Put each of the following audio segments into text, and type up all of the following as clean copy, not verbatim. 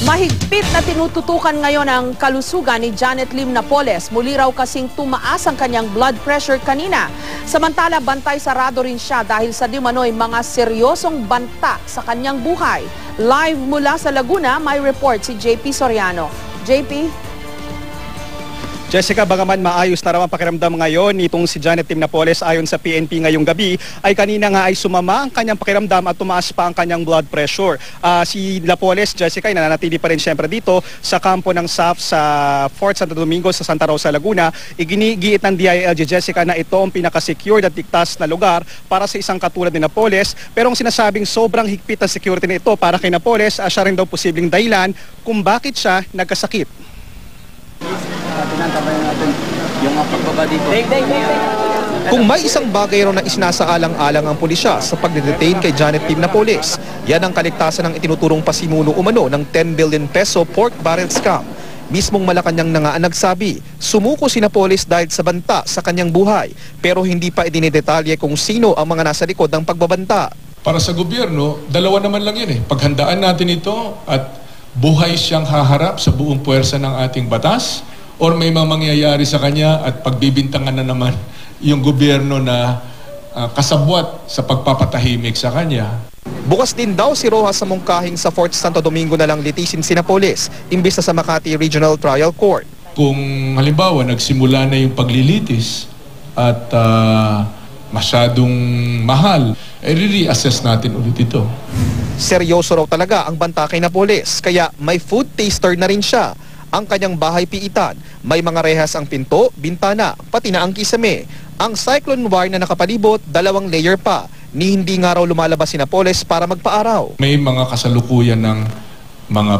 Mahigpit na tinututukan ngayon ang kalusugan ni Janet Lim Napoles. Muli raw kasing tumaas ang kanyang blood pressure kanina. Samantala, bantay sarado rin siya dahil sa dimanoy mga seryosong banta sa kanyang buhay. Live mula sa Laguna, may report si JP Soriano. JP? Jessica, bagaman maayos na raw ang pakiramdam ngayon nitong si Janet Lim Napoles ayon sa PNP ngayong gabi, ay kanina nga ay sumama ang kanyang pakiramdam at tumaas pa ang kanyang blood pressure. Si Napoles, Jessica, ay nananatili pa rin siyempre dito sa kampo ng SAF sa Fort Santo Domingo sa Santa Rosa, Laguna. Iginigiit ng DILG, Jessica, na ito ang pinaka-secured at ligtas na lugar para sa isang katulad ni Napoles. Pero ang sinasabing sobrang higpit na security nito para kay Napoles, siya rin daw posibleng dahilan kung bakit siya nagkasakit. Tinantabayan natin yung pagbaba dito. Kung may isang bagay raw na isinasaalang-alang ang pulisya sa pagdedetain kay Janet Lim Napoles, yan ang kaligtasan ng itinuturong pasimuno umano ng 10 billion peso pork barrel scam. Mismong Malacanang na nga ang nagsabi, sumuko si Napoles dahil sa banta sa kanyang buhay, pero hindi pa idinidetalye kung sino ang mga nasa likod ng pagbabanta. Para sa gobyerno, dalawa naman lang yun Paghandaan natin ito at buhay siyang haharap sa buong puwersa ng ating batas, or may mga mangyayari sa kanya at pagbibintangan na naman yung gobyerno na kasabwat sa pagpapatahimik sa kanya. Bukas din daw si Rojas sa mungkahing sa Fort Santo Domingo na lang litisin si Napoles, imbis na sa Makati Regional Trial Court. Kung halimbawa nagsimula na yung paglilitis at masyadong mahal, i-reassess natin ulit ito. Seryoso raw talaga ang banta kay Napoles, kaya may food taster na rin siya. Ang kanyang bahay piitan, may mga rehas ang pinto, bintana, pati na ang kisame. Ang cyclone wire na nakapalibot, 2 layer pa, ni hindi nga raw lumalabas si Napoles para magpaaraw. May mga kasalukuyan ng mga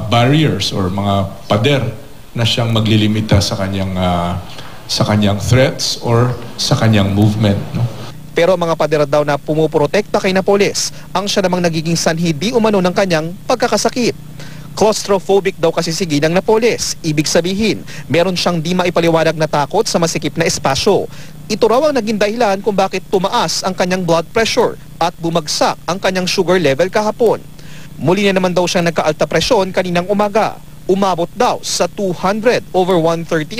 barriers or mga pader na siyang maglilimita sa kanyang threats or sa kanyang movement. No? Pero mga pader daw na pumuprotekta kay Napoles, ang siya namang nagiging sanhi di umano ng kanyang pagkakasakit. Claustrophobic daw kasi si Ginang Napoles. Ibig sabihin, meron siyang di maipaliwanag na takot sa masikip na espasyo. Ito raw ang naging dahilan kung bakit tumaas ang kanyang blood pressure at bumagsak ang kanyang sugar level kahapon. Muli na naman daw siyang nagka-alta presyon kaninang umaga. Umabot daw sa 200/130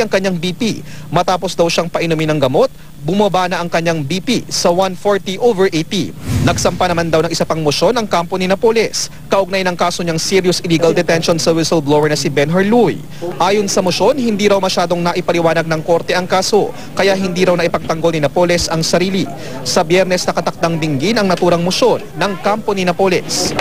ang kanyang BP. Matapos daw siyang painumin ng gamot, bumaba na ang kanyang BP sa 140/80. Nagsampa naman daw ng isa pang mosyon ang kampo ni Napoles, kaugnay ng kaso niyang serious illegal detention sa whistleblower na si Ben Harluy. Ayon sa mosyon, hindi raw masyadong naipaliwanag ng korte ang kaso, kaya hindi raw naipagtanggol ni Napoles ang sarili. Sa Biyernes nakatakdang dinggin ang naturang mosyon ng kampo ni Napoles.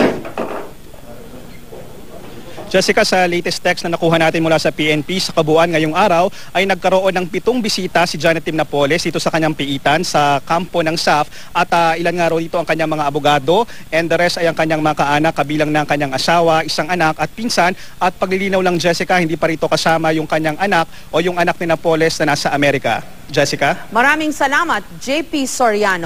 Jessica, sa latest text na nakuha natin mula sa PNP, sa kabuuan ngayong araw ay nagkaroon ng 7 bisita si Janet Lim Napoles dito sa kanyang piitan sa kampo ng SAF at ilan nga raw dito ang kanyang mga abogado and the rest ay ang kanyang mga kaanak, kabilang ng kanyang asawa, isang anak at pinsan. At paglilinaw lang, Jessica, hindi pa rito kasama yung kanyang anak o yung anak ni Napoles na nasa Amerika. Jessica? Maraming salamat, JP Soriano.